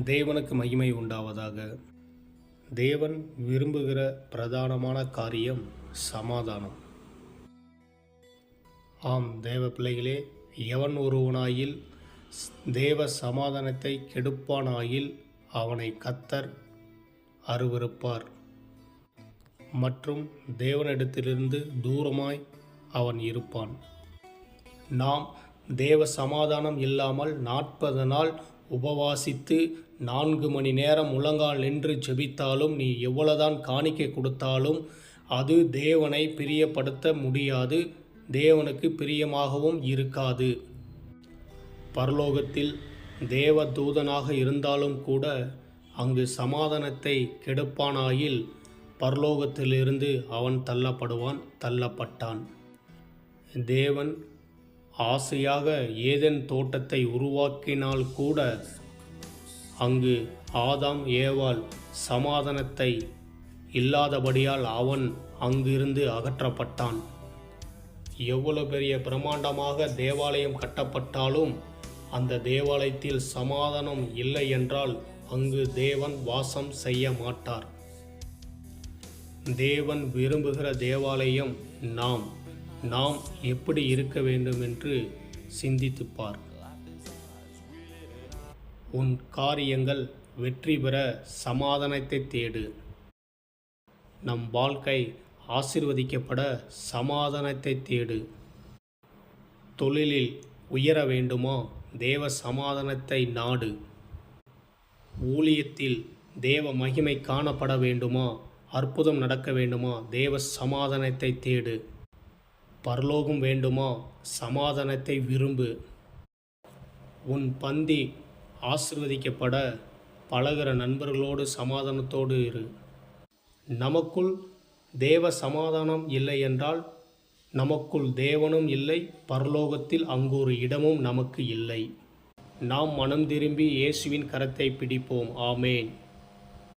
தேவனுக்கு மகிமை உண்டாவதாக. தேவன் விரும்புகிற பிரதானமான காரியம் சமாதானம். ஆம் தேவ பிள்ளைகளே, எவன் ஒருவனாயில் தேவ சமாதானத்தை கெடுப்பானாயில் அவனை கர்த்தர் அருவருப்பார் மற்றும் தேவனிடத்திலிருந்து தூரமாய் அவன் இருப்பான். நாம் தேவ சமாதானம் இல்லாமல் 40 நாள் உபவாசித்து 4 மணி நேரம் முழங்கால் நின்று ஜெபித்தாலும், நீ எவ்வளவுதான் காணிக்கை கொடுத்தாலும் அது தேவனை பிரியப்படுத்த முடியாது, தேவனுக்கு பிரியமாகவும் இருக்காது. பரலோகத்தில் தேவ தூதனாக இருந்தாலும் கூட அங்கு சமாதானத்தை கெடுப்பானாயில் பரலோகத்திலிருந்து அவன் தள்ளப்பட்டான். தேவன் ஆசையாக ஏதேன் தோட்டத்தை உருவாக்கினால் கூட அங்கு ஆதாம் ஏவாள் சமாதானத்தை இல்லாதபடியால் அவன் அங்கிருந்து அகற்றப்பட்டான். எவ்வளவு பெரிய பிரம்மாண்டமாக தேவாலயம் கட்டப்பட்டாலும் அந்த தேவாலயத்தில் சமாதானம் இல்லை என்றால் அங்கு தேவன் வாசம் செய்ய மாட்டார். தேவன் விரும்புகிற தேவாலயம் நாம் எப்படி இருக்க வேண்டும் என்று சிந்தித்துப் பார். உன் காரியங்கள் வெற்றி பெற சமாதானத்தை தேடு. நம் வாழ்க்கை ஆசீர்வதிக்கப்பட சமாதானத்தை தேடு. தொழிலில் உயர வேண்டுமா? தேவ சமாதானத்தை நாடு. ஊழியத்தில் தேவ மகிமை காணப்பட வேண்டுமா? அற்புதம் நடக்க வேண்டுமா? தேவ சமாதானத்தை தேடு. பரலோகம் வேண்டுமா? சமாதானத்தை விரும்பு. உன் பந்தி ஆசீர்வதிக்கப்பட பழகிற நண்பர்களோடு சமாதானத்தோடு இரு. நமக்குள் தேவ சமாதானம் இல்லை என்றால் நமக்குள் தேவனும் இல்லை, பரலோகத்தில் அங்கு ஒரு இடமும் நமக்கு இல்லை. நாம் மனம் திரும்பி இயேசுவின் கரத்தை பிடிப்போம். ஆமேன்.